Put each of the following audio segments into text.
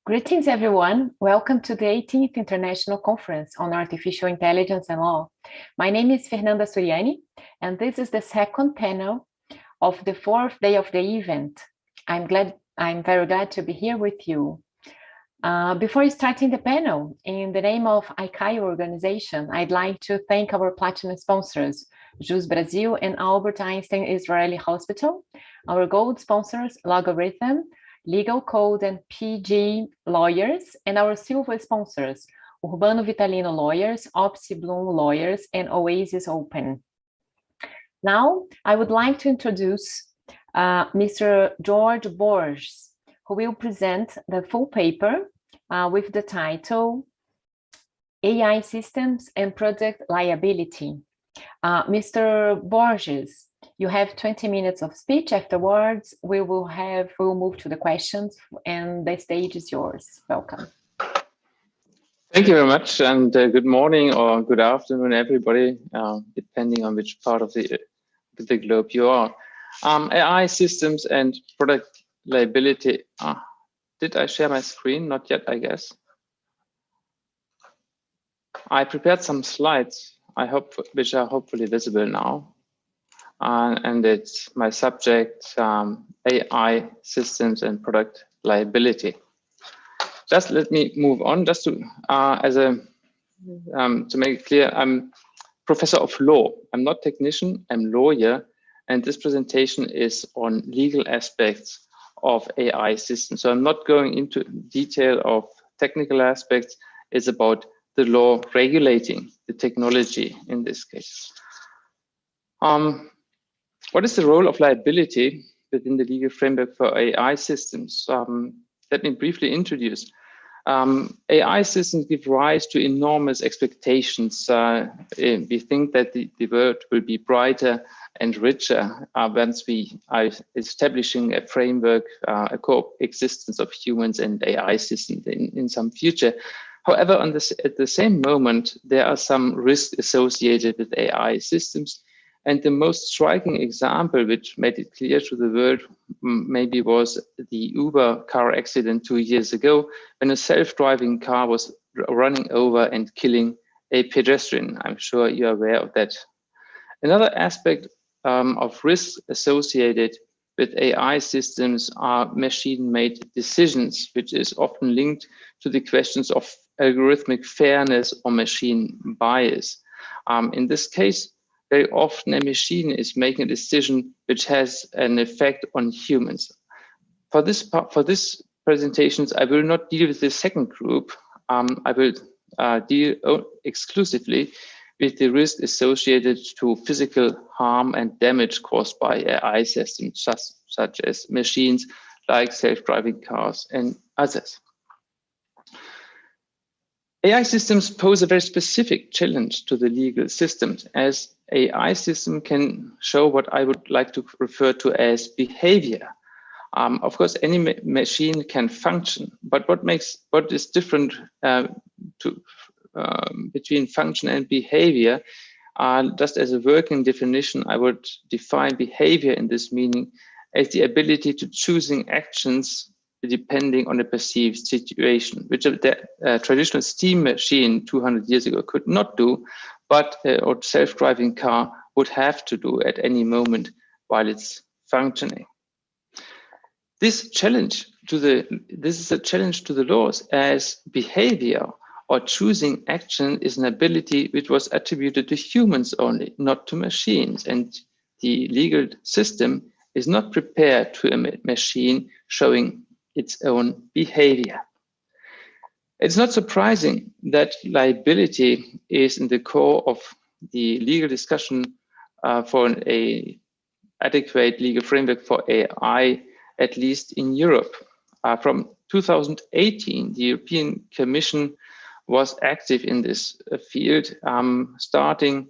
Greetings, everyone. Welcome to the 18th International Conference on Artificial Intelligence and Law. My name is Fernanda Suriani, and this is the second panel of the fourth day of the event. I'm very glad to be here with you. Before starting the panel, in the name of ICAIL organization, I'd like to thank our platinum sponsors, JUS Brazil and Albert Einstein Israeli Hospital, our gold sponsors, Logarithm, Legal Code and PG Lawyers, and our silver sponsors, Urbano Vitalino Lawyers, Opsi Bloom Lawyers, and Oasis Open. Now, I would like to introduce Mr. George Borges, who will present the full paper with the title, AI Systems and Product Liability. Mr. Borges, you have 20 minutes of speech. Afterwards, we'll move to the questions, and the stage is yours. Welcome. Thank you very much, and good morning or good afternoon, everybody, depending on which part of the globe you are. AI systems and product liability. Did I share my screen? Not yet, I guess. I prepared some slides, which are hopefully visible now. And it's my subject, AI systems and product liability. Just let me move on, just to make it clear, I'm professor of law. I'm not technician, I'm lawyer, and this presentation is on legal aspects of AI systems. So I'm not going into detail of technical aspects. It's about the law regulating the technology in this case. What is the role of liability within the legal framework for AI systems? Let me briefly introduce. AI systems give rise to enormous expectations. We think that the world will be brighter and richer once we are establishing a framework, a coexistence of humans and AI systems in some future. However, at the same moment, there are some risks associated with AI systems. And the most striking example, which made it clear to the world, maybe was the Uber car accident 2 years ago, when a self-driving car was running over and killing a pedestrian. I'm sure you're aware of that. Another aspect of risks associated with AI systems are machine-made decisions, which is often linked to the questions of algorithmic fairness or machine bias. In this case, very often a machine is making a decision which has an effect on humans. For this presentations, I will not deal with the second group. I will deal exclusively with the risk associated to physical harm and damage caused by AI systems, such as machines like self-driving cars and others. AI systems pose a very specific challenge to the legal systems, as AI system can show what I would like to refer to as behavior. Of course, any machine can function, but what is different between function and behavior? Just as a working definition, I would define behavior in this meaning as the ability to choosing actions depending on a perceived situation, which a traditional steam machine 200 years ago could not do, but a self-driving car would have to do at any moment while it's functioning. This is a challenge to the laws, as behavior or choosing action is an ability which was attributed to humans only, not to machines. And the legal system is not prepared to a machine showing its own behavior. It's not surprising that liability is in the core of the legal discussion for an adequate legal framework for AI, at least in Europe. From 2018, the European Commission was active in this field, starting,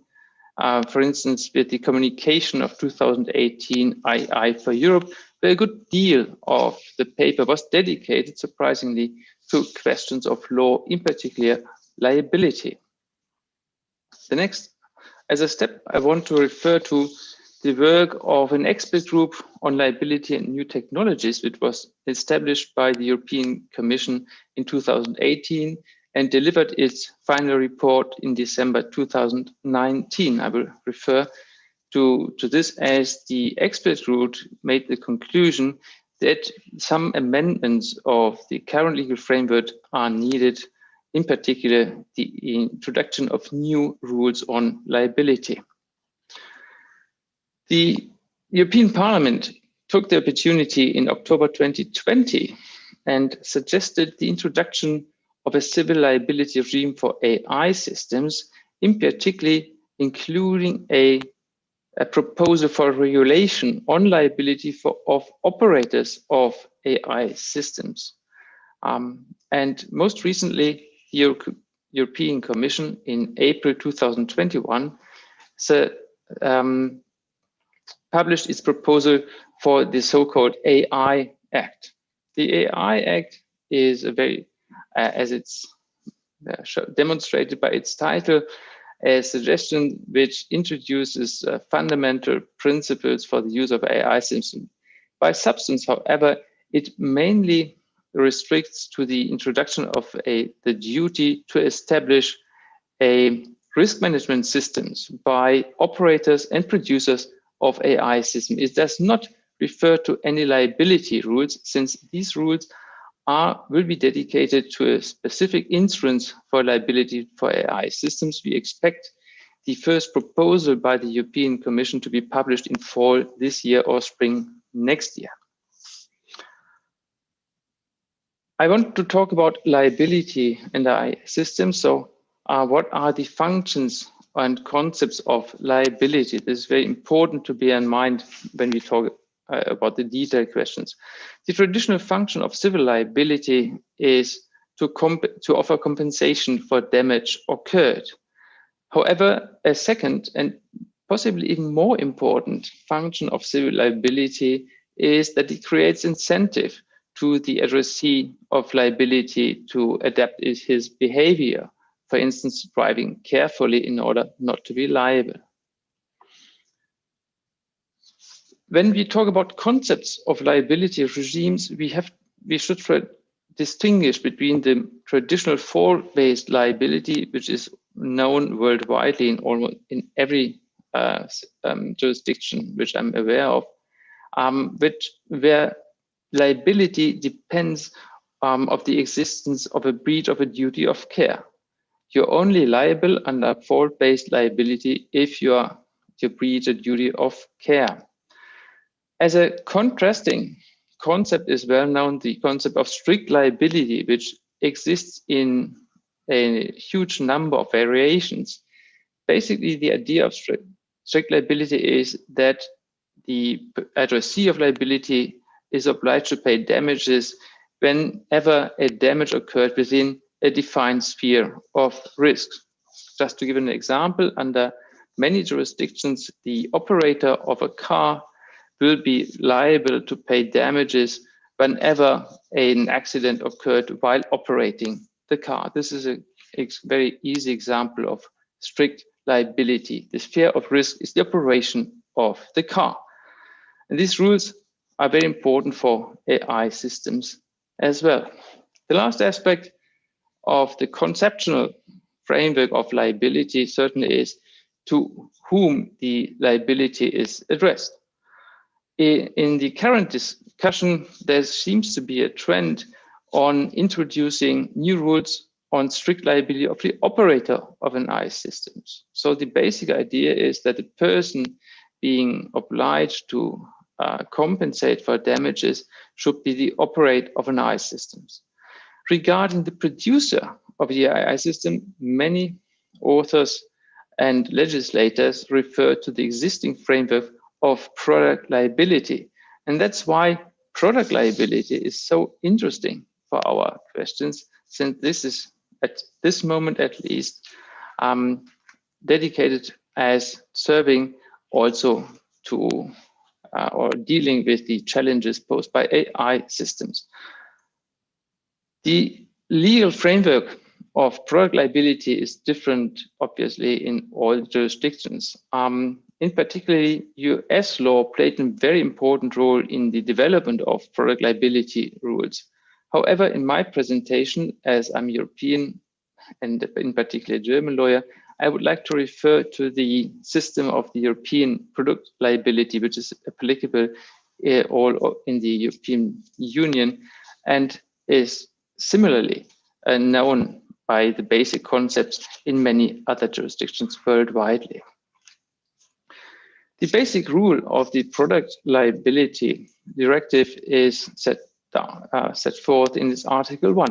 for instance, with the communication of 2018 AI for Europe, where a good deal of the paper was dedicated, surprisingly, to questions of law, in particular liability. The next, as a step, I want to refer to the work of an expert group on liability and new technologies, which was established by the European Commission in 2018 and delivered its final report in December 2019. I will refer to this as the expert group made the conclusion that some amendments of the current legal framework are needed, in particular, the introduction of new rules on liability. The European Parliament took the opportunity in October 2020 and suggested the introduction of a civil liability regime for AI systems, in particular, including a proposal for regulation on liability of operators of AI systems. And most recently, the European Commission in April 2021 published its proposal for the so-called AI Act. The AI Act is a very, as it's demonstrated by its title, a suggestion which introduces fundamental principles for the use of AI systems. By substance, however, it mainly restricts to the introduction of the duty to establish a risk management systems by operators and producers of AI systems. It does not refer to any liability rules, since these rules will be dedicated to a specific insurance for liability for AI systems. We expect the first proposal by the European Commission to be published in fall this year or spring next year. I want to talk about liability in AI systems. So what are the functions and concepts of liability? This is very important to bear in mind when we talk about the detailed questions. The traditional function of civil liability is to offer compensation for damage occurred. However, a second and possibly even more important function of civil liability is that it creates incentive to the addressee of liability to adapt his behavior. For instance, driving carefully in order not to be liable. When we talk about concepts of liability regimes, we should distinguish between the traditional fault-based liability, which is known worldwide in every jurisdiction which I'm aware of, where liability depends of the existence of a breach of a duty of care. You're only liable under fault-based liability if you breach a duty of care. As a contrasting concept is well known, the concept of strict liability, which exists in a huge number of variations. Basically, the idea of strict liability is that the addressee of liability is obliged to pay damages whenever a damage occurred within a defined sphere of risk. Just to give an example, under many jurisdictions, the operator of a car will be liable to pay damages whenever an accident occurred while operating the car. This is a very easy example of strict liability. The sphere of risk is the operation of the car. And these rules are very important for AI systems as well. The last aspect of the conceptual framework of liability certainly is to whom the liability is addressed. In the current discussion, there seems to be a trend on introducing new rules on strict liability of the operator of an AI system. So the basic idea is that the person being obliged to compensate for damages should be the operator of an AI system. Regarding the producer of the AI system, many authors and legislators refer to the existing framework of product liability. And that's why product liability is so interesting for our questions, since this is, at this moment at least, dedicated as serving also to or dealing with the challenges posed by AI systems. The legal framework of product liability is different, obviously, in all jurisdictions. in particular, US law played a very important role in the development of product liability rules. However, in my presentation, as I'm European and in particular German lawyer, I would like to refer to the system of the European product liability, which is applicable all in the European Union and is similarly known by the basic concepts in many other jurisdictions worldwide. The basic rule of the product liability directive is set forth in this Article 1.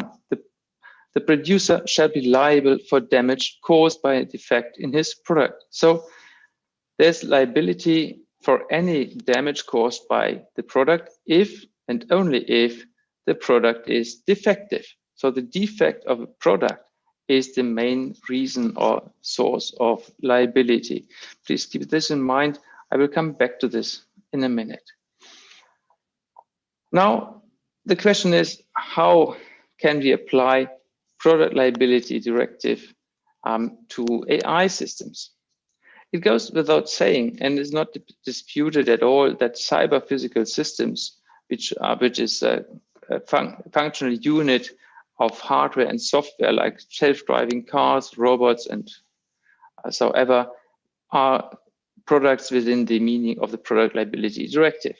The producer shall be liable for damage caused by a defect in his product. So there's liability for any damage caused by the product if and only if the product is defective. So the defect of a product is the main reason or source of liability. Please keep this in mind. I will come back to this in a minute. Now, the question is, how can we apply product liability directive to AI systems? It goes without saying, and is not disputed at all, that cyber physical systems, which is a functional unit of hardware and software like self-driving cars, robots, and so ever, are products within the meaning of the product liability directive.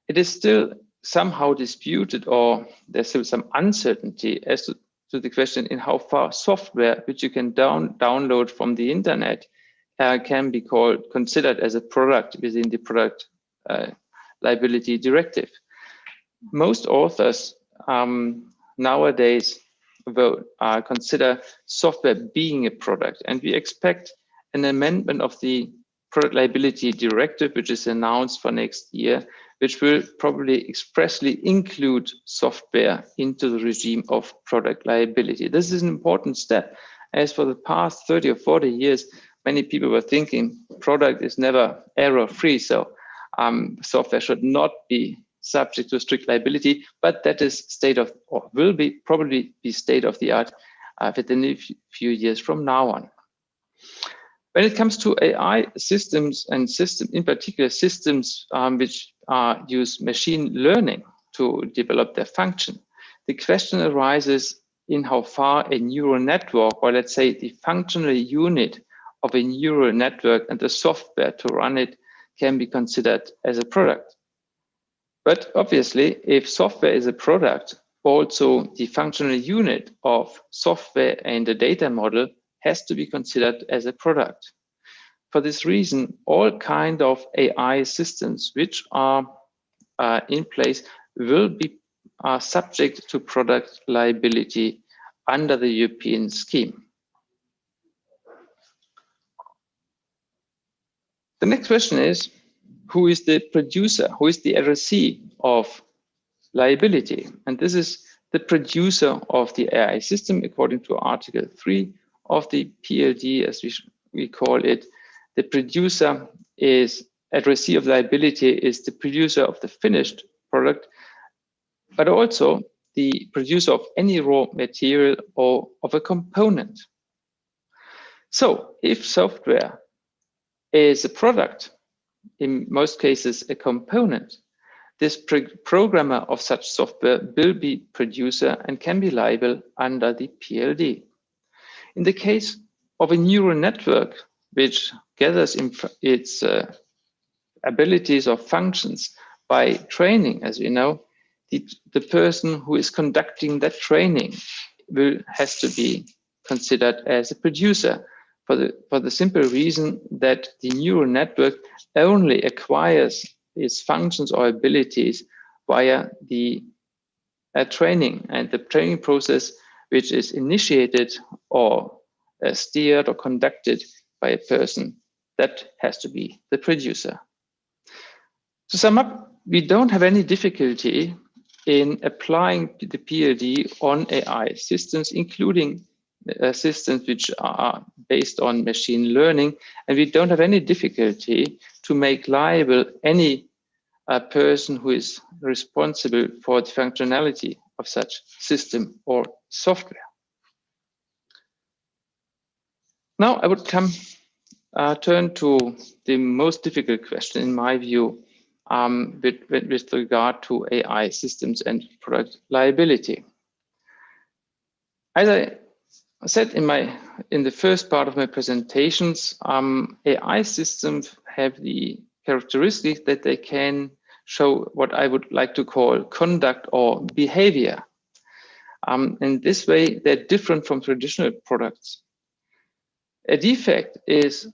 It is still somehow disputed, or there's still some uncertainty as to the question in how far software which you can download from the internet can be considered as a product within the product liability directive. Most authors nowadays consider software being a product, and we expect an amendment of the product liability directive, which is announced for next year, which will probably expressly include software into the regime of product liability. This is an important step, as for the past 30 or 40 years, many people were thinking product is never error-free, so software should not be subject to strict liability, but that is state of, or will be probably be state of the art within a few years from now on. When it comes to AI systems and in particular systems which use machine learning to develop their function, the question arises in how far a neural network, or let's say the functional unit of a neural network and the software to run it, can be considered as a product. But obviously, if software is a product, also the functional unit of software and the data model has to be considered as a product. For this reason, all kind of AI systems which are in place will be subject to product liability under the European scheme. The next question is, who is the producer? Who is the RSC of liability? And this is the producer of the AI system according to Article 3 of the PLD, as we call it. The producer is RSC of liability is the producer of the finished product, but also the producer of any raw material or of a component. So if software is a product, in most cases a component, this programmer of such software will be producer and can be liable under the PLD. In the case of a neural network, which gathers its abilities or functions by training, as we know, the person who is conducting that training has to be considered as a producer for the simple reason that the neural network only acquires its functions or abilities via the training, and the training process which is initiated or steered or conducted by a person, that has to be the producer. To sum up, we don't have any difficulty in applying the PLD on AI systems, including systems which are based on machine learning, and we don't have any difficulty to make liable any person who is responsible for the functionality of such system or software. Now I would come turn to the most difficult question, in my view, with regard to AI systems and product liability. As I said in the first part of my presentations, AI systems have the characteristic that they can show what I would like to call conduct or behavior. In this way, they're different from traditional products. A defect is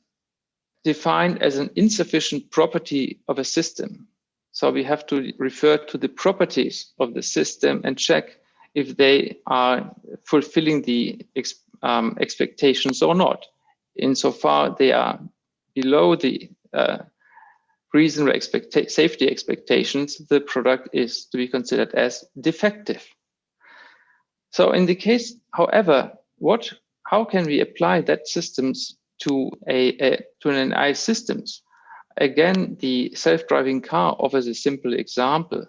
defined as an insufficient property of a system. So we have to refer to the properties of the system and check if they are fulfilling the expectations or not. Insofar they are below the reasonable safety expectations, the product is to be considered as defective. So in the case, however, how can we apply that systems to an AI systems? Again, the self-driving car offers a simple example.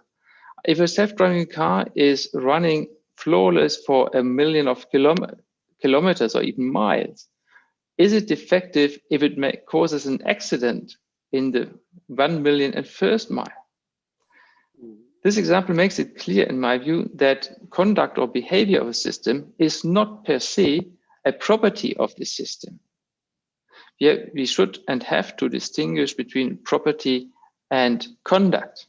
If a self-driving car is running flawless for 1 million of kilometers or even miles, is it defective if it causes an accident in the 1 millionth first mile? This example makes it clear, in my view, that conduct or behavior of a system is not per se a property of the system. We should and have to distinguish between property and conduct.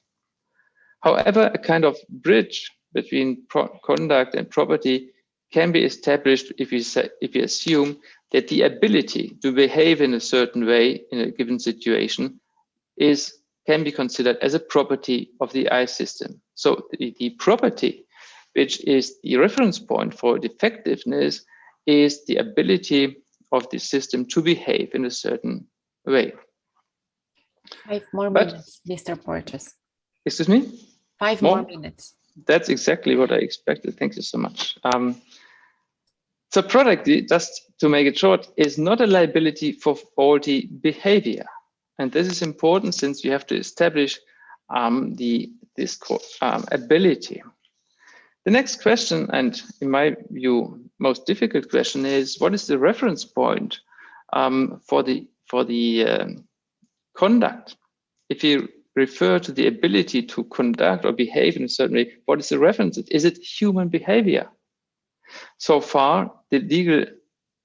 However, a kind of bridge between conduct and property can be established if we assume that the ability to behave in a certain way in a given situation can be considered as a property of the AI system. So the property, which is the reference point for defectiveness, is the ability of the system to behave in a certain way. 5 more minutes, Mr. Portes. Excuse me? 5 more minutes. That's exactly what I expected. Thank you so much. So product, just to make it short, is not a liability for faulty behavior. And this is important since we have to establish this ability. The next question, and in my view, most difficult question, is what is the reference point for the conduct? If you refer to the ability to conduct or behave in a certain way, what is the reference? Is it human behavior? So far, the legal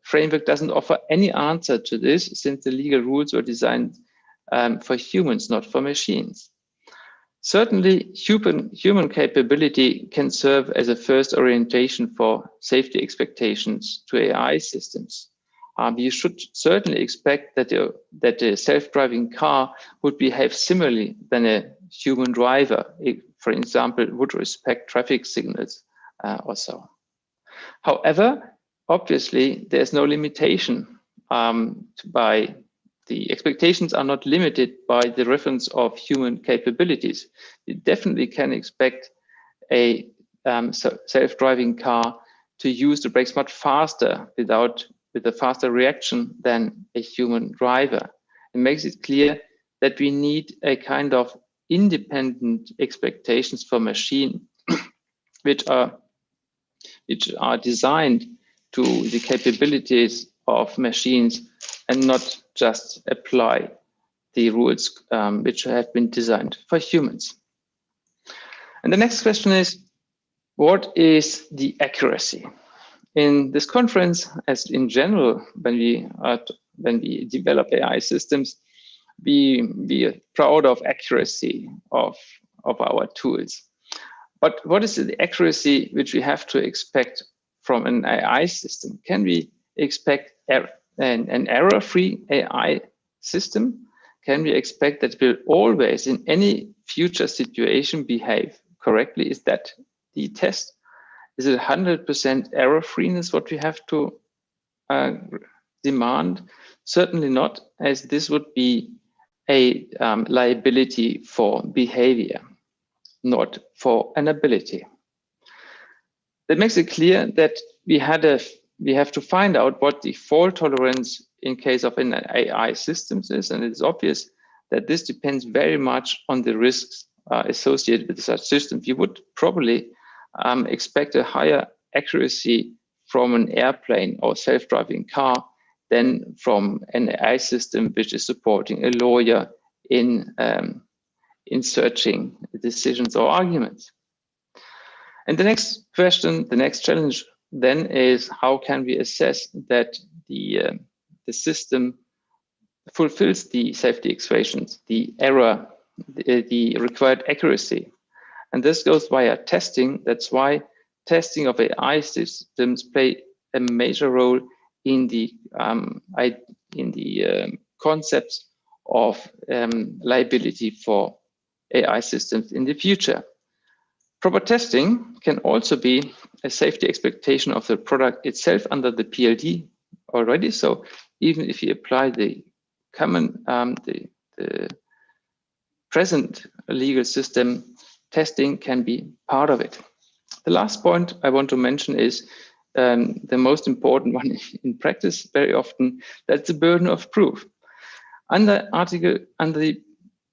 framework doesn't offer any answer to this, since the legal rules were designed for humans, not for machines. Certainly, human capability can serve as a first orientation for safety expectations to AI systems. You should certainly expect that a self-driving car would behave similarly than a human driver, for example, would respect traffic signals or so. However, obviously, there's no limitation by the expectations are not limited by the reference of human capabilities. You definitely can expect a self-driving car to use the brakes much faster with a faster reaction than a human driver. It makes it clear that we need a kind of independent expectations for machine, which are designed to the capabilities of machines and not just apply the rules which have been designed for humans. And the next question is, what is the accuracy? In this conference, as in general, when we develop AI systems, we are proud of accuracy of our tools. But what is the accuracy which we have to expect from an AI system? Can we expect an error-free AI system? Can we expect that it will always, in any future situation, behave correctly? Is that the test? Is it 100% error-freeness what we have to demand? Certainly not, as this would be a liability for behavior, not for an ability. That makes it clear that we have to find out what the fault tolerance in case of an AI systems is, and it's obvious that this depends very much on the risks associated with such systems. You would probably expect a higher accuracy from an airplane or self-driving car than from an AI system which is supporting a lawyer in searching decisions or arguments. And the next question, the next challenge then is, how can we assess that the system fulfills the safety equations, the error, the required accuracy? And this goes via testing. That's why testing of AI systems play a major role in the concepts of liability for AI systems in the future. Proper testing can also be a safety expectation of the product itself under the PLD already. So even if you apply the common, the present legal system, testing can be part of it. The last point I want to mention is the most important one in practice very often, that's the burden of proof. Under the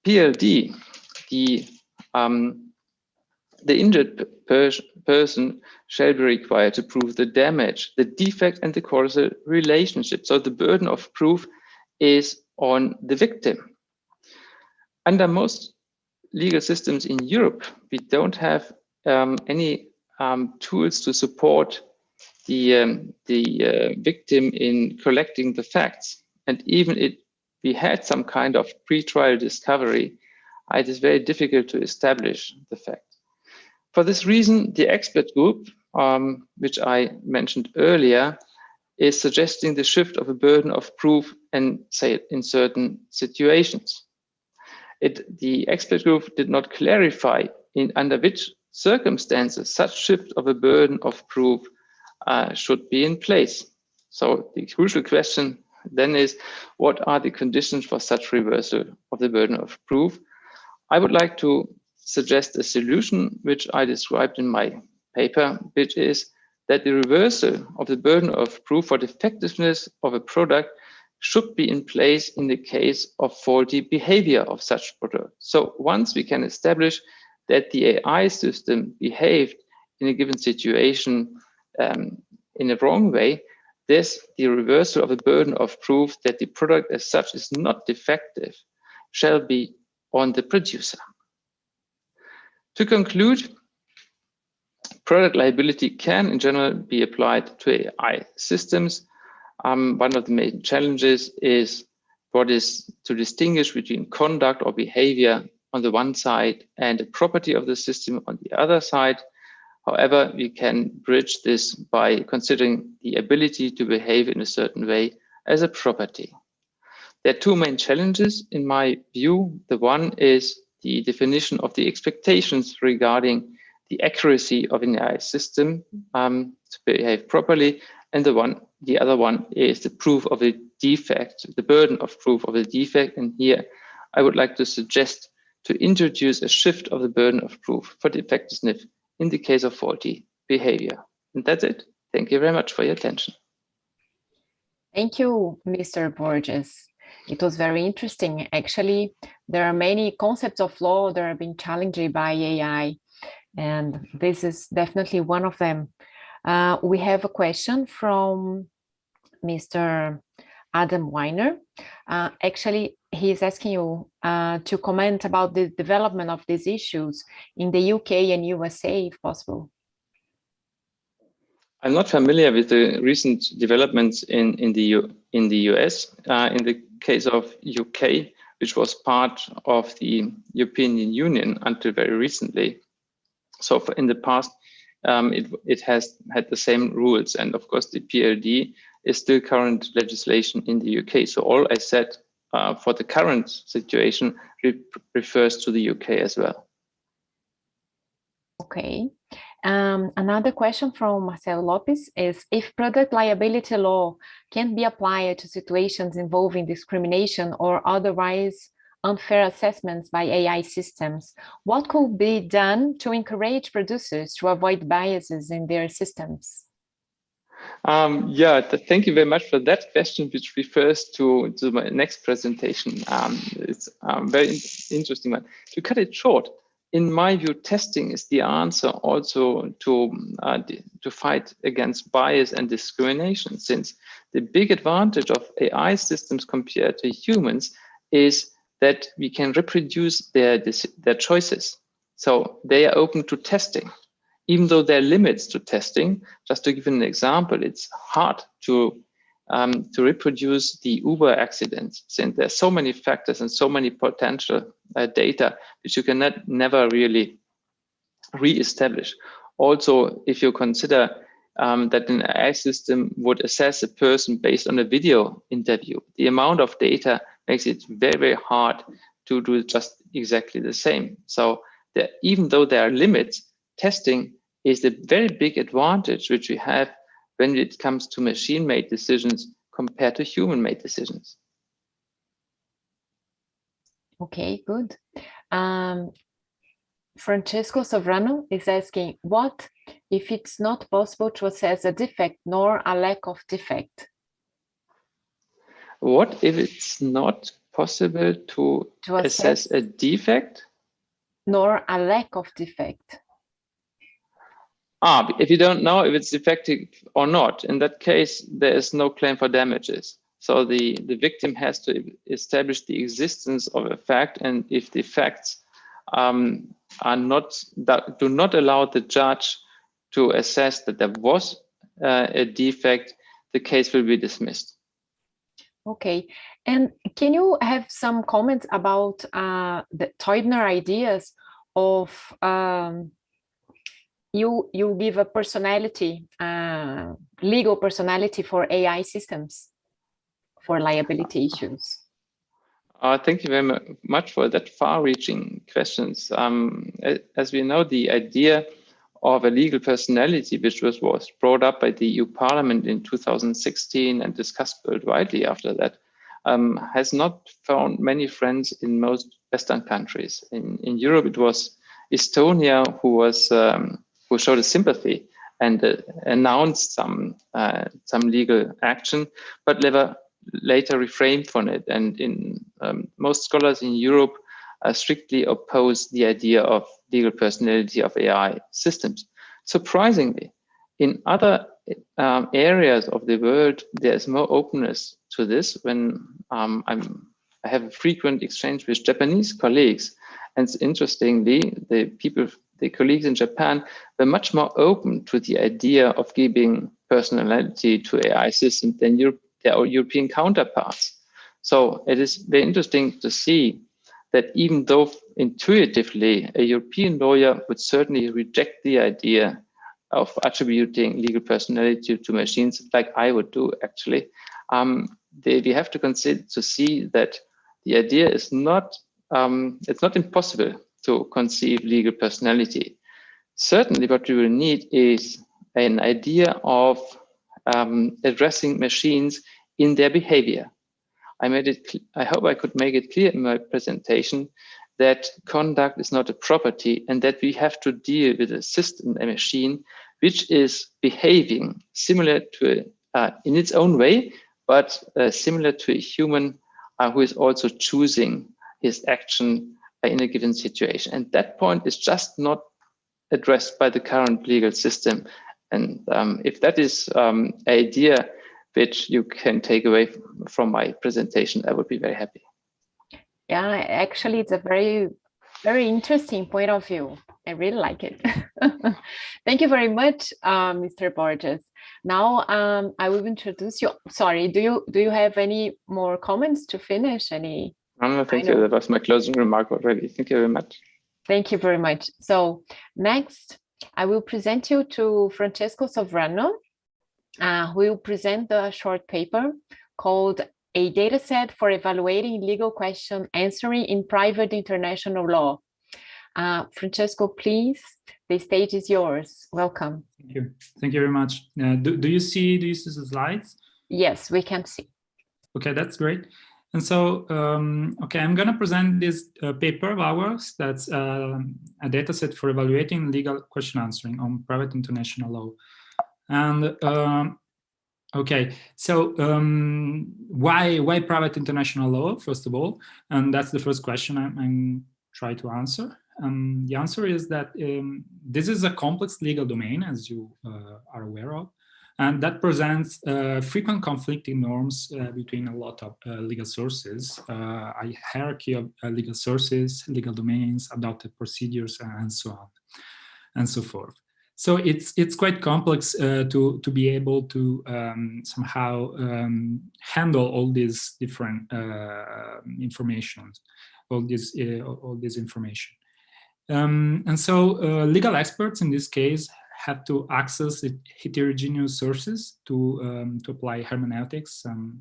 PLD, the injured person shall be required to prove the damage, the defect, and the causal relationship. So the burden of proof is on the victim. Under most legal systems in Europe, we don't have any tools to support the victim in collecting the facts. And even if we had some kind of pre-trial discovery, it is very difficult to establish the fact. For this reason, the expert group, which I mentioned earlier, is suggesting the shift of a burden of proof and say in certain situations. The expert group did not clarify under which circumstances such shift of a burden of proof should be in place. So the crucial question then is, what are the conditions for such reversal of the burden of proof? I would like to suggest a solution which I described in my paper, which is that the reversal of the burden of proof for defectiveness of a product should be in place in the case of faulty behavior of such product. So once we can establish that the AI system behaved in a given situation in a wrong way, the reversal of a burden of proof that the product as such is not defective shall be on the producer. To conclude, product liability can in general be applied to AI systems. One of the main challenges is what is to distinguish between conduct or behavior on the one side and a property of the system on the other side. However, we can bridge this by considering the ability to behave in a certain way as a property. There are two main challenges in my view. The one is the definition of the expectations regarding the accuracy of an AI system to behave properly. And the other one is the proof of a defect, the burden of proof of a defect. And here I would like to suggest to introduce a shift of the burden of proof for defectiveness in the case of faulty behavior. And that's it. Thank you very much for your attention. Thank you, Mr. Borges. It was very interesting. Actually, there are many concepts of law that are being challenged by AI, and this is definitely one of them. We have a question from Mr. Adam Weiner. Actually, he is asking you to comment about the development of these issues in the UK and USA, if possible. I'm not familiar with the recent developments in the US. In the case of UK, which was part of the European Union until very recently. So in the past, it has had the same rules. And of course, the PLD is still current legislation in the UK. So all I said for the current situation refers to the UK as well. Okay. Another question from Marcelo Lopes is, if product liability law can be applied to situations involving discrimination or otherwise unfair assessments by AI systems, what could be done to encourage producers to avoid biases in their systems? Thank you very much for that question, which refers to my next presentation. It's a very interesting one. To cut it short, in my view, testing is the answer also to fight against bias and discrimination, since the big advantage of AI systems compared to humans is that we can reproduce their choices. So they are open to testing, even though there are limits to testing. Just to give an example, it's hard to reproduce the Uber accident, since there's so many factors and so many potential data which you can never really re-establish. Also, if you consider that an AI system would assess a person based on a video interview, the amount of data makes it very, very hard to do just exactly the same. So even though there are limits, testing is the very big advantage which we have when it comes to machine-made decisions compared to human-made decisions. Okay, good. Francesco Sovrano is asking, what if it's not possible to assess a defect nor a lack of defect? What if it's not possible to assess a defect? Nor a lack of defect. If you don't know if it's defective or not, in that case, there is no claim for damages. So the victim has to establish the existence of a fact, and if the facts do not allow the judge to assess that there was a defect, the case will be dismissed. Okay, and can you have some comments about the Teubner ideas of you give a personality, legal personality for AI systems for liability issues? Thank you very much for that far-reaching questions. As we know, the idea of a legal personality, which was brought up by the EU Parliament in 2016 and discussed worldwide after that, has not found many friends in most Western countries. In Europe, it was Estonia who showed a sympathy and announced some legal action, but later refrained from it. And most scholars in Europe strictly oppose the idea of legal personality of AI systems. Surprisingly, in other areas of the world, there's more openness to this. When I have a frequent exchange with Japanese colleagues, and interestingly, the colleagues in Japan were much more open to the idea of giving personality to AI systems than their European counterparts. So it is very interesting to see that even though intuitively a European lawyer would certainly reject the idea of attributing legal personality to machines, like I would do actually, we have to consider to see that the idea is not, it's not impossible to conceive legal personality. Certainly what we will need is an idea of addressing machines in their behavior. I hope I could make it clear in my presentation that conduct is not a property and that we have to deal with a system, a machine, which is behaving similar to, in its own way, but similar to a human who is also choosing his action in a given situation. And that point is just not addressed by the current legal system. And if that is an idea which you can take away from my presentation, I would be very happy. Yeah, actually, it's a very, very interesting point of view. I really like it. Thank you very much, Mr. Borges. Now, I will introduce you. Sorry, do you have any more comments to finish? Any? No, thank you. That was my closing remark already. Thank you very much. Thank you very much. So next, I will present you to Francesco Sovrano, who will present a short paper called A Dataset for Evaluating Legal Question Answering in Private International Law. Francesco, please, the stage is yours. Welcome. Thank you. Thank you very much. Do you see the slides? Yes, we can see. Okay, that's great. And so, okay, I'm going to present this paper of ours that's a data set for evaluating legal question answering on private international law. And okay, so why private international law, first of all? And that's the first question I'm trying to answer. The answer is that this is a complex legal domain, as you are aware of, and that presents frequent conflicting norms between a lot of legal sources, a hierarchy of legal sources, legal domains, adopted procedures, and so on and so forth. So it's quite complex to be able to somehow handle all these different information, all this information. And so legal experts in this case have to access heterogeneous sources to apply hermeneutics, and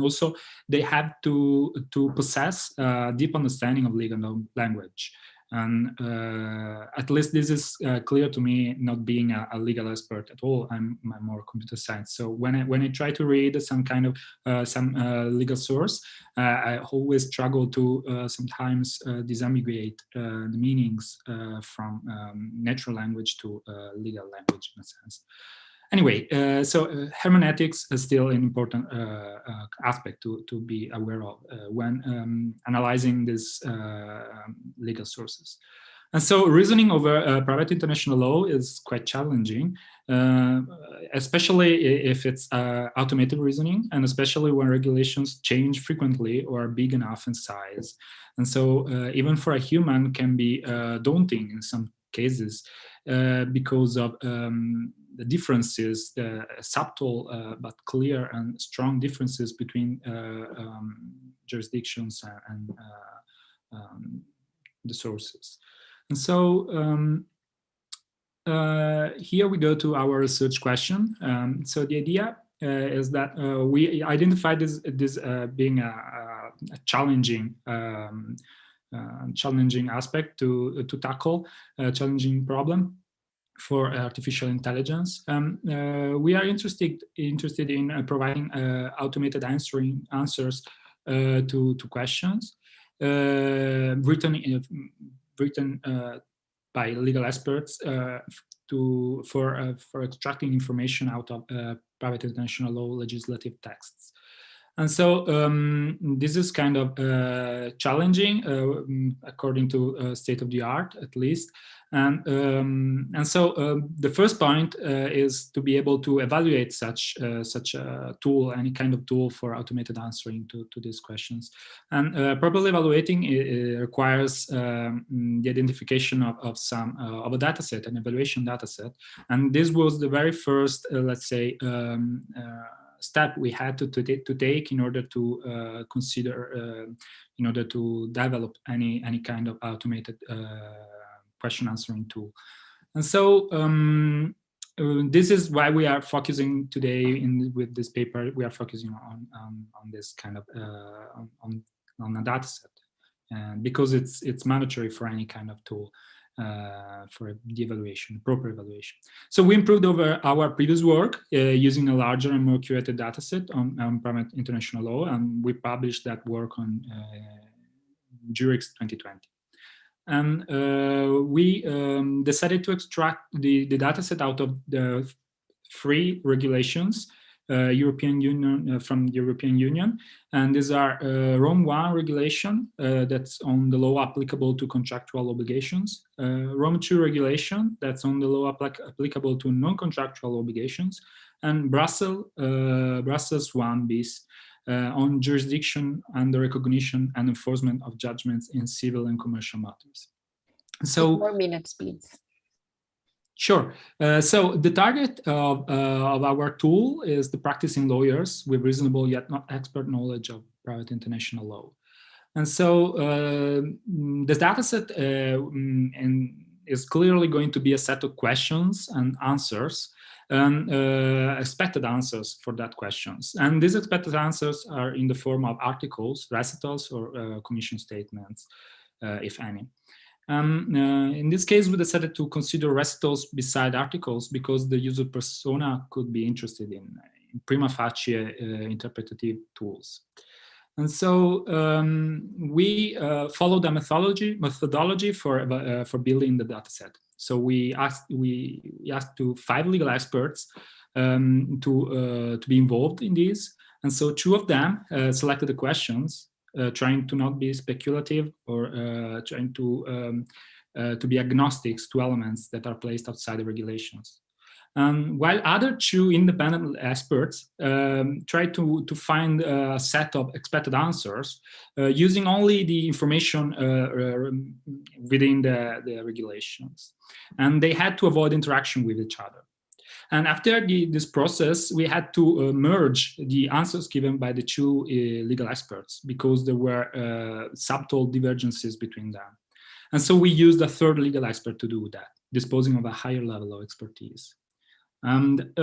also they have to possess a deep understanding of legal language. And at least this is clear to me, not being a legal expert at all. I'm more computer science. So when I try to read some kind of legal source, I always struggle to sometimes disambiguate the meanings from natural language to legal language, in a sense. Anyway, so hermeneutics is still an important aspect to be aware of when analyzing these legal sources. And so reasoning over private international law is quite challenging, especially if it's automated reasoning, and especially when regulations change frequently or are big enough in size. And so even for a human can be daunting in some cases because of the differences, the subtle but clear and strong differences between jurisdictions and the sources. And so here we go to our research question. So the idea is that we identify this being a challenging challenging aspect to tackle, a challenging problem for artificial intelligence. We are interested in providing automated answers to questions written by legal experts for extracting information out of private international law legislative texts. And so this is kind of challenging according to state of the art, at least. And so the first point is to be able to evaluate such a tool, any kind of tool for automated answering to these questions. And properly evaluating requires the identification of a data set, an evaluation data set. And this was the very first, let's say, step we had to take in order to consider, in order to develop any kind of automated question answering tool. And so this is why we are focusing today with this paper. We are focusing on this kind of on a data set, and because it's mandatory for any kind of tool for the evaluation, proper evaluation. So we improved over our previous work using a larger and more curated data set on private international law, and we published that work on Jurix 2020. And we decided to extract the data set out of the 3 regulations European Union from the European Union, and these are Rome 1 regulation that's on the law applicable to contractual obligations, Rome 2 regulation that's on the law applicable to non-contractual obligations, and Brussels 1 bis on jurisdiction and the recognition and enforcement of judgments in civil and commercial matters. So 4 minutes, please. Sure. So the target of our tool is the practicing lawyers with reasonable yet not expert knowledge of private international law. And so the dataset is clearly going to be a set of questions and answers, and expected answers for that questions. And these expected answers are in the form of articles, recitals, or commission statements, if any. In this case, we decided to consider recitals beside articles because the user persona could be interested in prima facie interpretative tools. And so we followed a methodology for building the dataset. So we asked to 5 legal experts to be involved in this. And so 2 of them selected the questions, trying to not be speculative or trying to be agnostic to elements that are placed outside the regulations. While other two independent experts try to find a set of expected answers using only the information within the regulations. And they had to avoid interaction with each other. And after this process, we had to merge the answers given by the two legal experts because there were subtle divergences between them. And so we used a third legal expert to do that, disposing of a higher level of expertise. And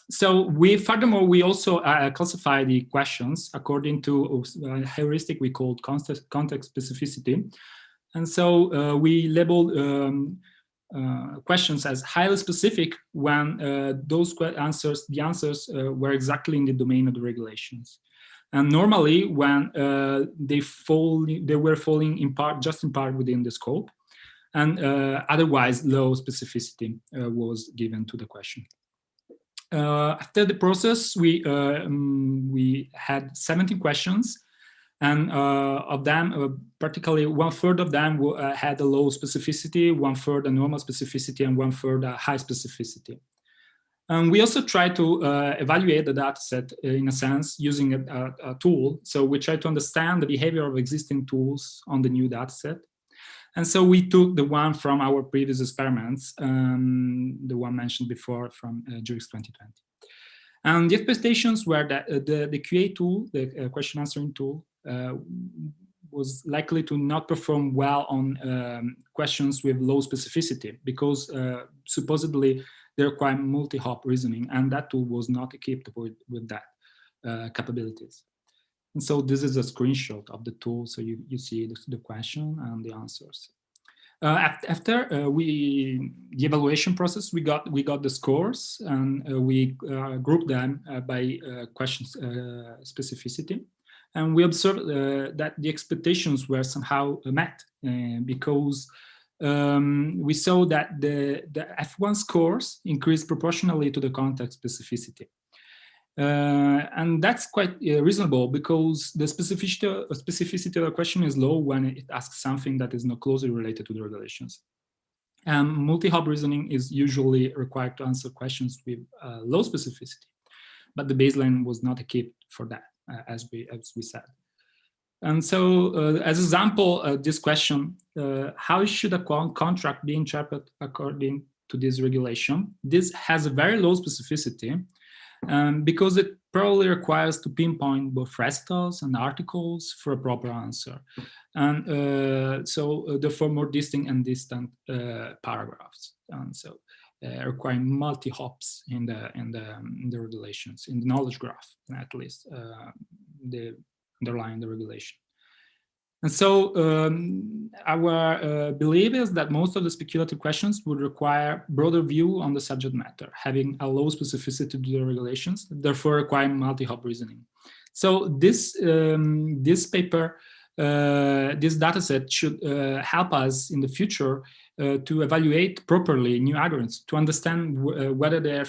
so furthermore, we also classify the questions according to a heuristic we called context specificity. And so we labeled questions as highly specific when the answers were exactly in the domain of the regulations. And normally when they were falling just in part within the scope. And otherwise, low specificity was given to the question. After the process, we had 17 questions, and of them, practically 1/3 of them had a low specificity, 1/3 a normal specificity, and 1/3 a high specificity. And we also try to evaluate the dataset in a sense using a tool. So we try to understand the behavior of existing tools on the new dataset. And so we took the one from our previous experiments, the one mentioned before from Juris 2020. And the expectations were that the QA tool, the question answering tool, was likely to not perform well on questions with low specificity because supposedly they require multi-hop reasoning, and that tool was not equipped with that capabilities. And so this is a screenshot of the tool, so you see the question and the answers. After the evaluation process, we got the scores, and we grouped them by questions specificity, and we observed that the expectations were somehow met because we saw that the F1 scores increased proportionally to the context specificity. And that's quite reasonable because the specificity of the question is low when it asks something that is not closely related to the regulations. Multi-hop reasoning is usually required to answer questions with low specificity, but the baseline was not equipped for that, as we said. And so, as an example, this question, how should a contract be interpreted according to this regulation? This has a very low specificity, because it probably requires to pinpoint both recitals and articles for a proper answer, and so therefore more distinct and distant paragraphs, and so requiring multi-hops in the regulations, in the knowledge graph at least, the underlying the regulation. And so our belief is that most of the speculative questions would require broader view on the subject matter, having a low specificity to the regulations, therefore requiring multi-hop reasoning. So this paper, this dataset should help us in the future to evaluate properly new algorithms, to understand whether they're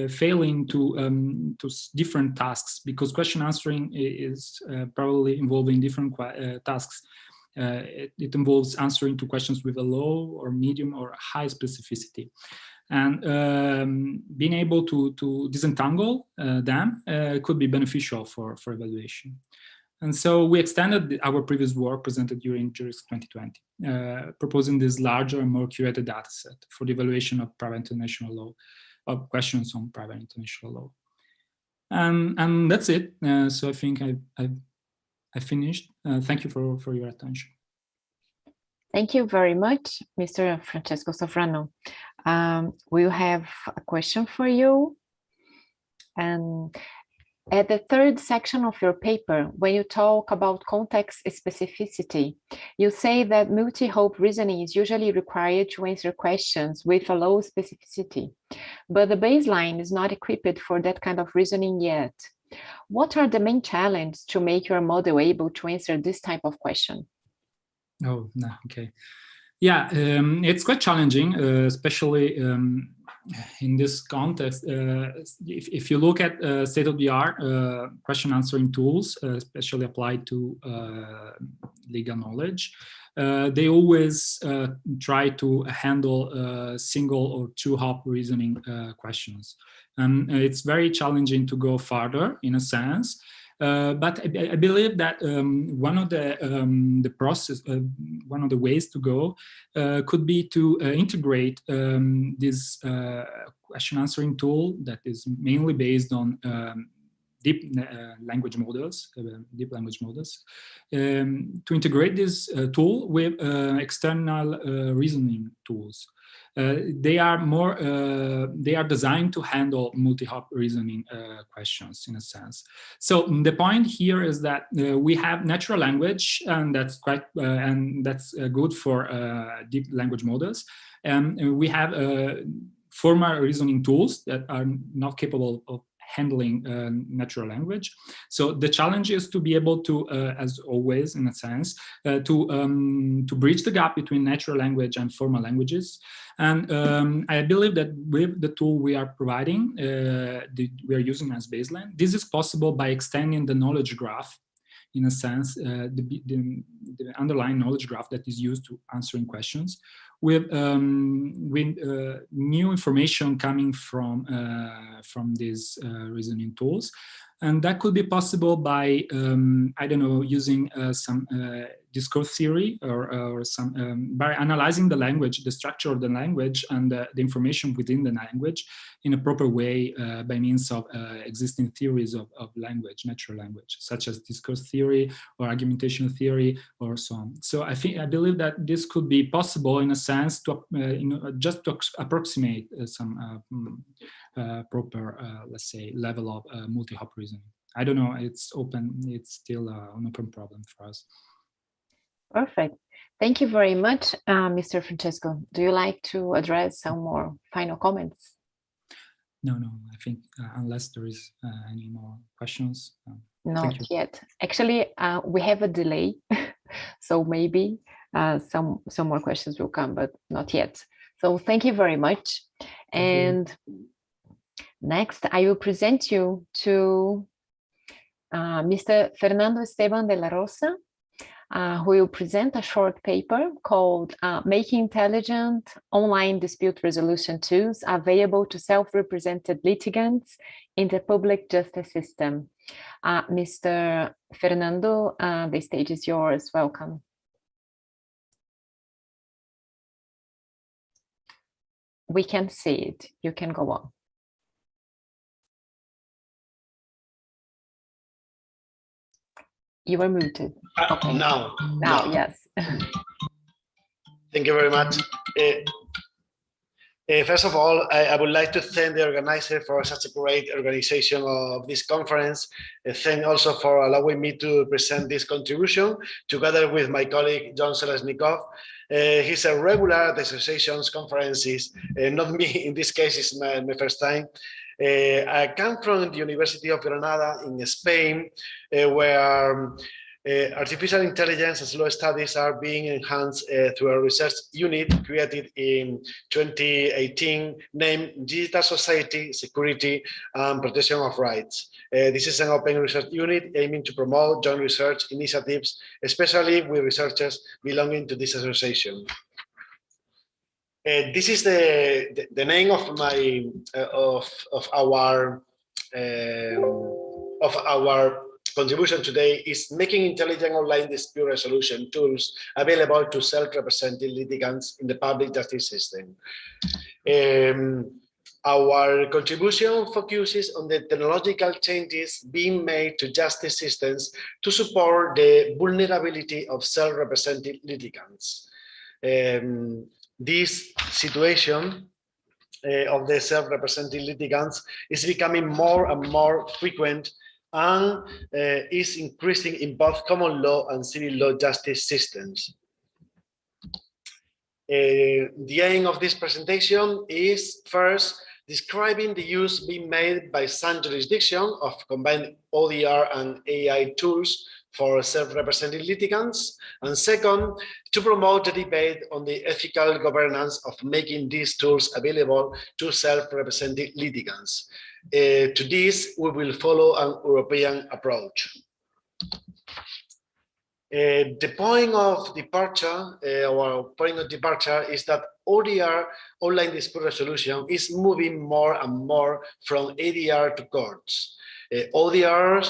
failing to different tasks, because question answering is probably involving different tasks. It involves answering to questions with a low or medium or high specificity. And being able to disentangle them could be beneficial for evaluation. And so we extended our previous work presented during Juris 2020, proposing this larger and more curated data set for the evaluation of private international law, of questions on private international law. And that's it. So I think I finished. Thank you for your attention. Thank you very much, Mr. Francesco Sovrano. We'll have a question for you. And at the third section of your paper, when you talk about context specificity, you say that multi-hop reasoning is usually required to answer questions with a low specificity, but the baseline is not equipped for that kind of reasoning yet. What are the main challenges to make your model able to answer this type of question? Oh, no, okay. Yeah, it's quite challenging, especially in this context, if you look at state-of-the-art question answering tools, especially applied to legal knowledge, they always try to handle single or two-hop reasoning questions. And it's very challenging to go farther, in a sense. But I believe that one of the process, one of the ways to go could be to integrate this question answering tool that is mainly based on deep language models, to integrate this tool with external reasoning tools. They are designed to handle multi-hop reasoning questions, in a sense. So the point here is that we have natural language, and that's quite good for deep language models. And we have formal reasoning tools that are not capable of handling natural language. So the challenge is to be able to, as always, in a sense, to bridge the gap between natural language and formal languages. And I believe that with the tool we are providing, we are using as baseline, this is possible by extending the knowledge graph, in a sense, the underlying knowledge graph that is used to answering questions, with new information coming from these reasoning tools. And that could be possible by, I don't know, using some discourse theory or some, by analyzing the language, the structure of the language and the information within the language in a proper way by means of existing theories of language, natural language, such as discourse theory or argumentation theory or so on. So I believe that this could be possible in a sense to, just to approximate some proper, let's say, level of multi-hop reasoning. I don't know, it's open, it's still an open problem for us. Perfect. Thank you very much, Mr. Francesco. Do you like to address some more final comments? No, I think unless there is any more questions. Not yet. Actually, we have a delay, so maybe some more questions will come, but not yet. So thank you very much. And next, I will present you to Mr. Fernando Esteban de la Rosa, who will present a short paper called Making Intelligent Online Dispute Resolution Tools Available to Self-Represented Litigants in the Public Justice System. Mr. Fernando, the stage is yours. Welcome. We can see it. You can go on. You are muted. Okay. Now, yes. Thank you very much. First of all, I would like to thank the organizer for such a great organization of this conference. Thank also for allowing me to present this contribution together with my colleague, John Selesnikov. He's a regular at the association's conferences, not me, in this case, it's my first time. I come from the University of Granada in Spain, where artificial intelligence and law studies are being enhanced through a research unit created in 2018 named Digital Society, Security and Protection of Rights. This is an open research unit aiming to promote joint research initiatives, especially with researchers belonging to this association. This is the name of my our contribution today is making intelligent online dispute resolution tools available to self-represented litigants in the public justice system. Our contribution focuses on the technological changes being made to justice systems to support the vulnerability of self-represented litigants. This situation of the self-represented litigants is becoming more and more frequent and is increasing in both common law and civil law justice systems. The aim of this presentation is first describing the use being made by some jurisdictions of combined ODR and AI tools for self-represented litigants, and second, to promote the debate on the ethical governance of making these tools available to self-represented litigants. To this, we will follow an European approach. The point of departure, is that ODR, online dispute resolution, is moving more and more from ADR to courts. ODR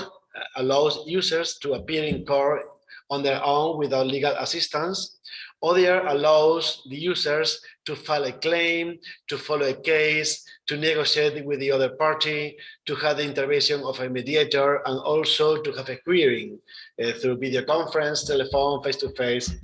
allows users to appear in court on their own without legal assistance. ODR allows the users to file a claim, to follow a case, to negotiate with the other party, to have the intervention of a mediator, and also to have a hearing through video conference, telephone, face-to-face.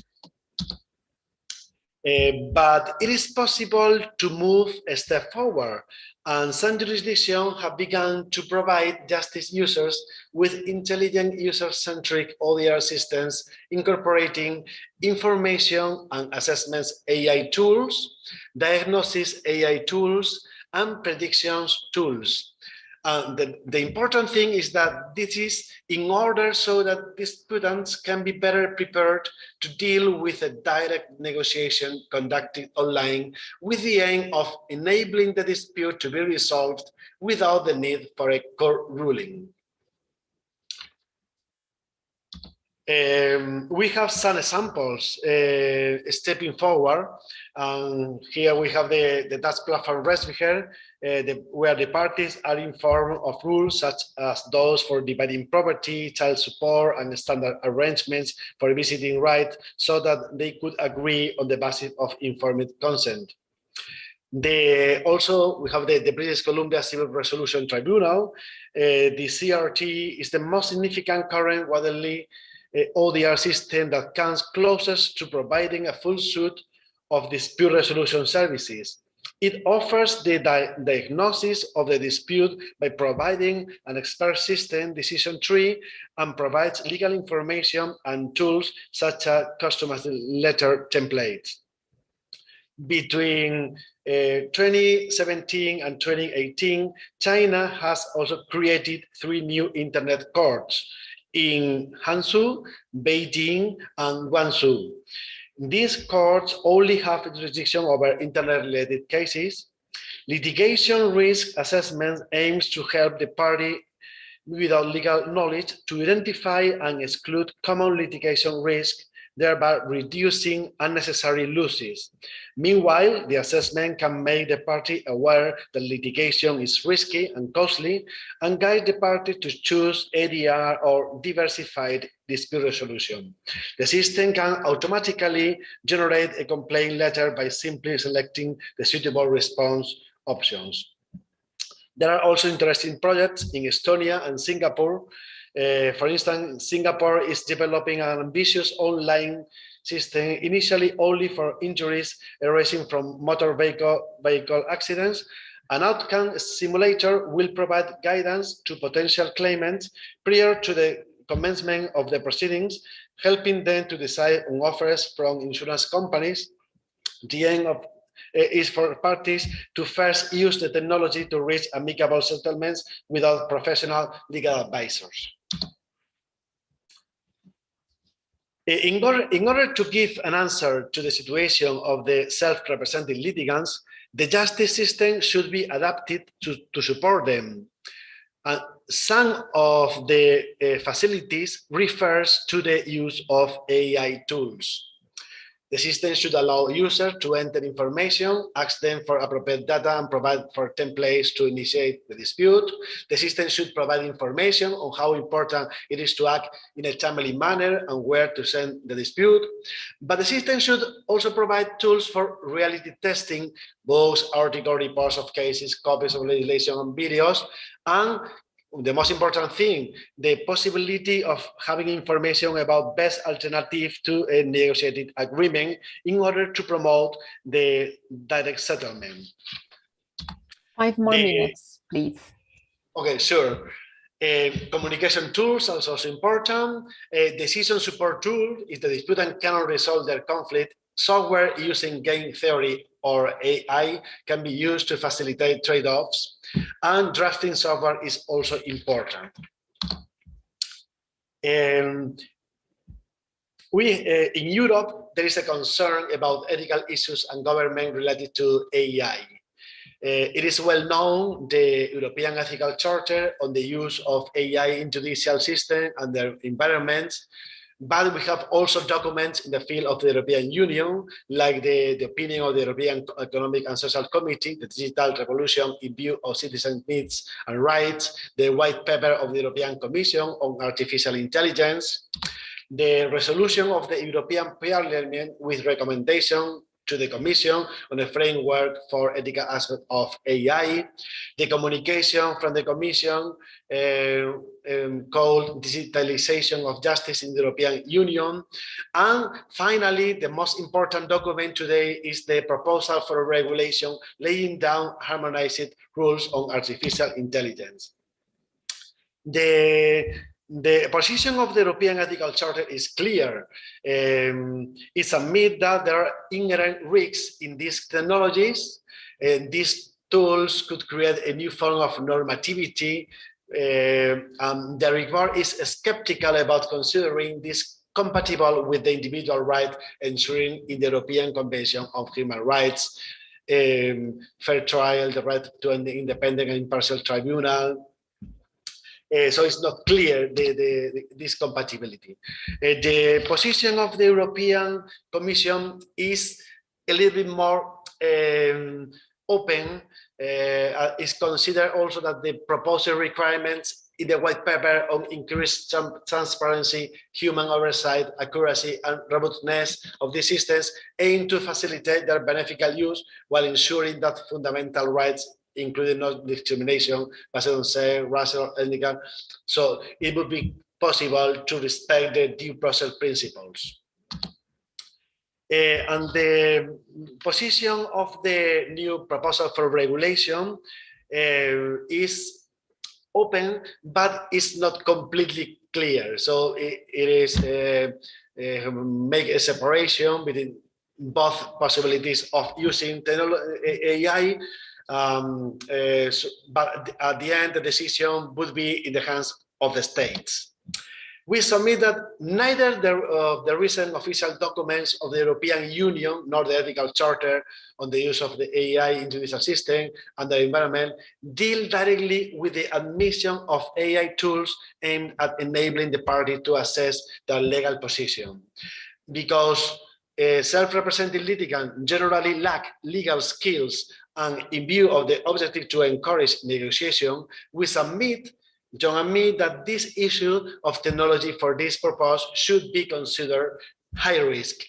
But it is possible to move a step forward, and some jurisdictions have begun to provide justice users with intelligent user-centric ODR systems incorporating information and assessments AI tools, diagnosis AI tools, and predictions tools. The important thing is that this is in order so that disputants can be better prepared to deal with a direct negotiation conducted online with the aim of enabling the dispute to be resolved without the need for a court ruling. We have some examples stepping forward. Here we have the Dutch platform Rechtsbeheer, where the parties are informed of rules such as those for dividing property, child support, and standard arrangements for visiting rights, so that they could agree on the basis of informed consent. Also, we have the British Columbia Civil Resolution Tribunal. The CRT is the most significant current widely ODR system that comes closest to providing a full suite of dispute resolution services. It offers the diagnosis of the dispute by providing an expert system decision tree and provides legal information and tools such as customized letter templates. Between 2017 and 2018, China has also created 3 new internet courts in Hangzhou, Beijing, and Guangzhou. These courts only have jurisdiction over internet-related cases. Litigation risk assessment aims to help the party without legal knowledge to identify and exclude common litigation risk, thereby reducing unnecessary losses. Meanwhile, the assessment can make the party aware that litigation is risky and costly and guide the party to choose ADR or diversified dispute resolution. The system can automatically generate a complaint letter by simply selecting the suitable response options. There are also interesting projects in Estonia and Singapore. For instance, Singapore is developing an ambitious online system, initially only for injuries arising from motor vehicle accidents. An outcome simulator will provide guidance to potential claimants prior to the commencement of the proceedings, helping them to decide on offers from insurance companies. The aim is for parties to first use the technology to reach amicable settlements without professional legal advisors. In order to give an answer to the situation of the self-represented litigants, the justice system should be adapted to support them. Some of the facilities refers to the use of AI tools. The system should allow users to enter information, ask them for appropriate data, and provide for templates to initiate the dispute. The system should provide information on how important it is to act in a timely manner and where to send the dispute. But the system should also provide tools for reality testing, books, articles, reports of cases, copies of legislation, and videos, and the most important thing, the possibility of having information about best alternative to a negotiated agreement in order to promote the direct settlement. 5 more minutes, please. Okay, sure. Communication tools are also important. Decision support tool, if the disputant cannot resolve their conflict, software using game theory or AI can be used to facilitate trade-offs, and drafting software is also important. In Europe, there is a concern about ethical issues and government related to AI. It is well known, the European Ethical Charter on the use of AI in judicial system and their environments. But we have also documents in the field of the European Union, like the opinion of the European Economic and Social Committee, the Digital Revolution in View of Citizens' Needs and Rights, the White Paper of the European Commission on Artificial Intelligence, the resolution of the European Parliament with recommendation to the Commission on a framework for ethical aspects of AI, the communication from the Commission called Digitalization of Justice in the European Union. And finally, the most important document today is the proposal for a regulation laying down harmonized rules on artificial intelligence. The position of the European Ethical Charter is clear. It's admit that there are inherent risks in these technologies, and these tools could create a new form of normativity. The report is skeptical about considering this compatible with the individual right ensuring in the European Convention on Human Rights, fair trial, the right to an independent and impartial tribunal. So it's not clear this compatibility. The position of the European Commission is a little bit more open. It's considered also that the proposed requirements in the white paper on increased transparency, human oversight, accuracy, and robustness of these systems aim to facilitate their beneficial use while ensuring that fundamental rights, including non-discrimination, based on sex, racial, ethnic. So it would be possible to respect the due process principles. And the position of the new proposal for regulation is open, but it's not completely clear. So it is make a separation between both possibilities of using AI. But at the end, the decision would be in the hands of the states. We submit that neither the recent official documents of the European Union nor the Ethical Charter on the use of the AI in judicial system and the environment deal directly with the admission of AI tools aimed at enabling the party to assess their legal position. Because self-represented litigants generally lack legal skills, and in view of the objective to encourage negotiation, we submit, John and me, that this issue of technology for this purpose should be considered high risk.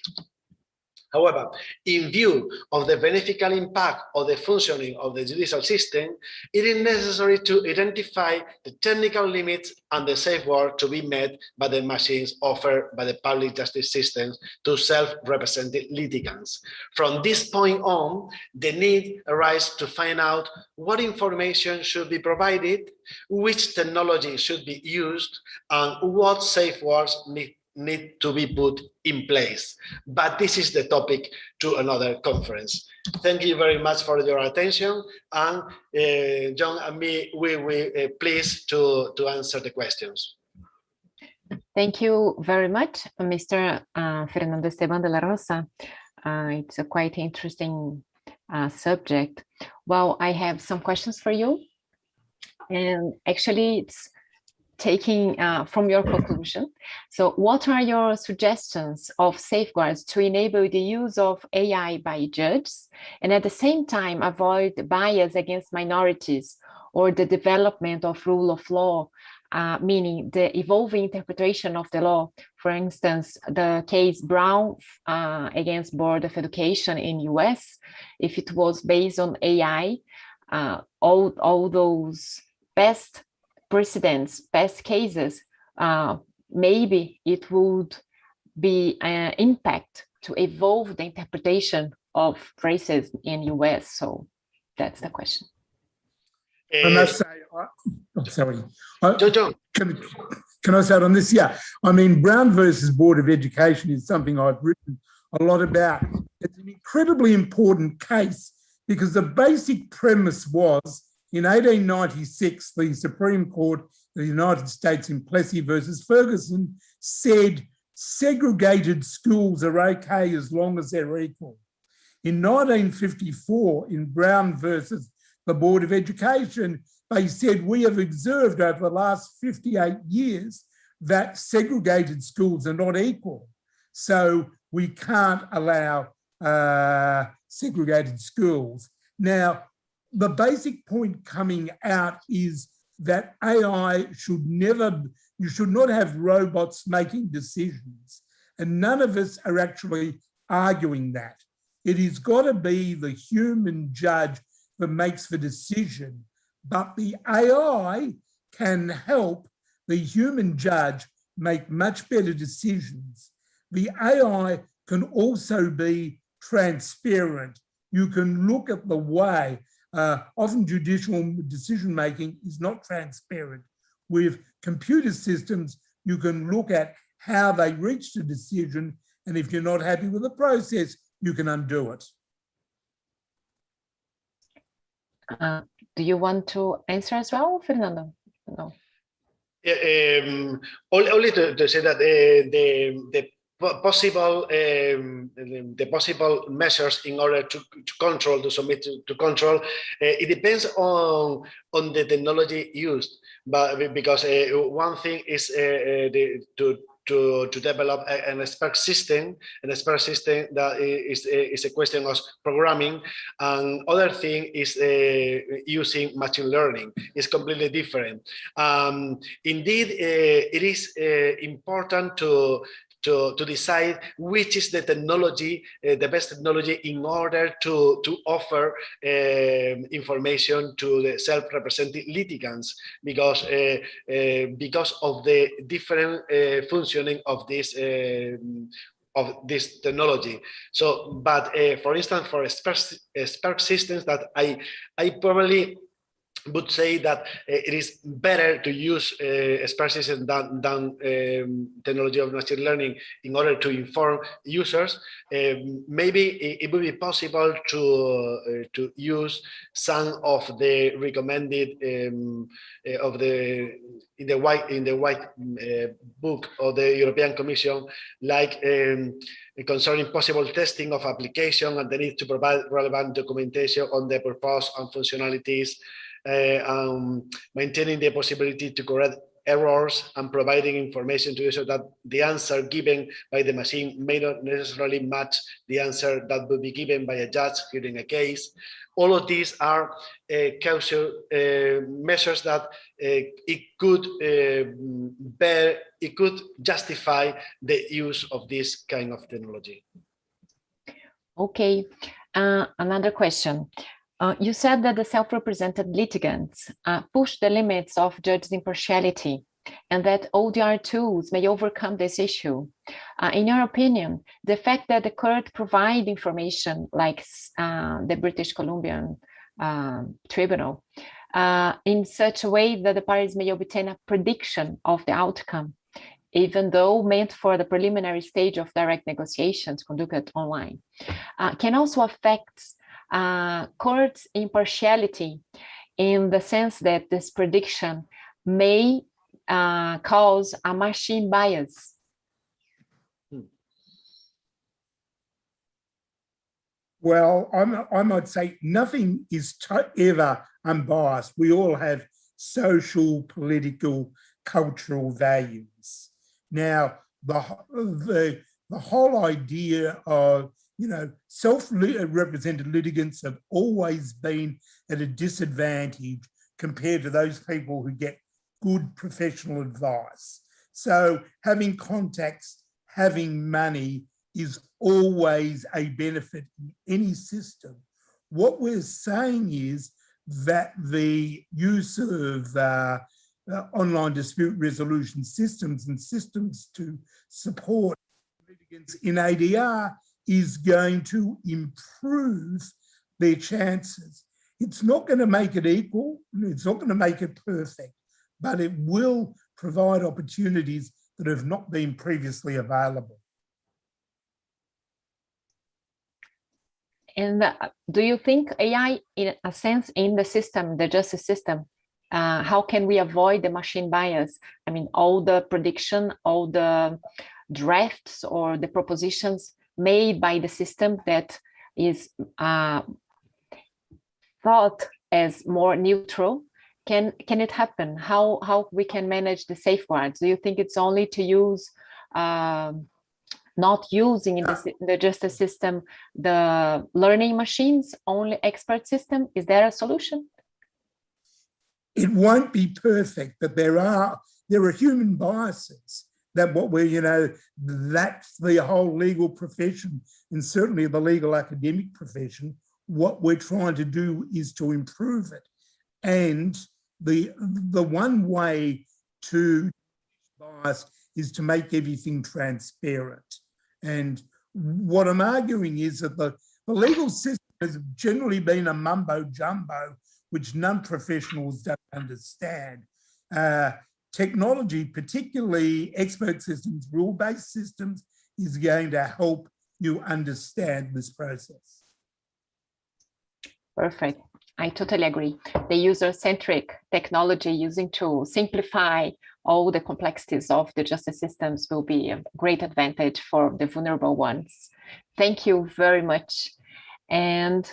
However, in view of the beneficial impact of the functioning of the judicial system, it is necessary to identify the technical limits and the safeguards to be met by the machines offered by the public justice systems to self-represented litigants. From this point on, the need arises to find out what information should be provided, which technology should be used, and what safeguards need to be put in place. But this is the topic to another conference. Thank you very much for your attention. And John and me, we will pleased to answer the questions. Thank you very much, Mr. Fernando Esteban de la Rosa. It's a quite interesting subject. Well, I have some questions for you. And actually, it's taking from your conclusion. So what are your suggestions of safeguards to enable the use of AI by judges and at the same time avoid bias against minorities or the development of rule of law, meaning the evolving interpretation of the law? For instance, the case Brown against Board of Education in US, if it was based on AI, all those best precedents, past cases, maybe it would be an impact to evolve the interpretation of racism in US. So that's the question. I must say, sorry. Can I say on this? Yeah, I mean, Brown versus Board of Education is something I've written a lot about. It's an incredibly important case because the basic premise was in 1896, the Supreme Court the United States in Plessy versus Ferguson said segregated schools are okay as long as they're equal. In 1954, in Brown versus the Board of Education, they said we have observed over the last 58 years that segregated schools are not equal. So we can't allow segregated schools. Now, the basic point coming out is that AI should never, you should not have robots making decisions. And none of us are actually arguing that. It has got to be the human judge that makes the decision, but the AI can help the human judge make much better decisions. The AI can also be transparent. You can look at the way, often judicial decision-making is not transparent. With computer systems, you can look at how they reached a decision, and if you're not happy with the process, you can undo it. Do you want to answer as well, Fernando? No. Yeah, only to say that the possible measures in order to control, to submit to control, it depends on the technology used. But because one thing is to develop an expert system that is a question of programming, and other thing is using machine learning. It's completely different. Indeed, it is important to decide which is the technology, the best technology, in order to offer information to the self-represented litigants, because of the different functioning of this technology. So, but for instance, for expert systems, that I probably would say that it is better to use expert systems than technology of machine learning in order to inform users. Maybe it would be possible to use some of the recommended in the white book of the European Commission, like concerning possible testing of application and the need to provide relevant documentation on the purpose and functionalities, maintaining the possibility to correct errors, and providing information to users that the answer given by the machine may not necessarily match the answer that would be given by a judge hearing a case. All of these are causal measures that it could justify the use of this kind of technology. Okay, another question. You said that the self-represented litigants push the limits of judges' impartiality, and that ODR tools may overcome this issue. In your opinion, the fact that the court provide information, like the British Columbian Tribunal, in such a way that the parties may obtain a prediction of the outcome, even though meant for the preliminary stage of direct negotiations conducted online, can also affect court's impartiality, in the sense that this prediction may cause a machine bias. Well, I might say nothing is ever unbiased. We all have social, political, cultural values. Now, the whole idea of, you know, self-represented litigants have always been at a disadvantage compared to those people who get good professional advice. So having contacts, having money is always a benefit in any system. What we're saying is that the use of online dispute resolution systems and systems to support litigants in ADR is going to improve their chances. It's not going to make it equal, it's not going to make it perfect, but it will provide opportunities that have not been previously available. And do you think AI, in a sense, in the system, the justice system, how can we avoid the machine bias? I mean, all the prediction, all the drafts or the propositions made by the system that is thought as more neutral. Can it happen? How we can manage the safeguards? Do you think it's only to use not using in the justice system the learning machines, only expert system? Is there a solution? It won't be perfect, but there are human biases that that's the whole legal profession, and certainly the legal academic profession. What we're trying to do is to improve it. And the one way to bias is to make everything transparent. And what I'm arguing is that the legal system has generally been a mumbo jumbo, which non-professionals don't understand. Technology, particularly expert systems, rule-based systems, is going to help you understand this process. Perfect. I totally agree. The user-centric technology using to simplify all the complexities of the justice systems will be a great advantage for the vulnerable ones. Thank you very much. And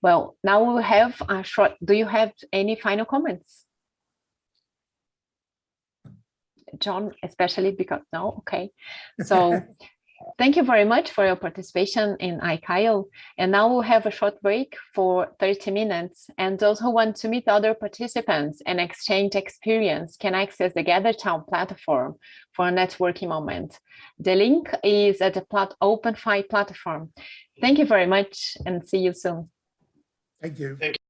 well, now we'll have a short, do you have any final comments? John, especially because, no, okay. So thank you very much for your participation in ICAIL. And now we'll have a short break for 30 minutes. And those who want to meet other participants and exchange experience can access the GatherTown platform for a networking moment. The link is at the OpenFi platform. Thank you very much and see you soon. Thank you. Thank you.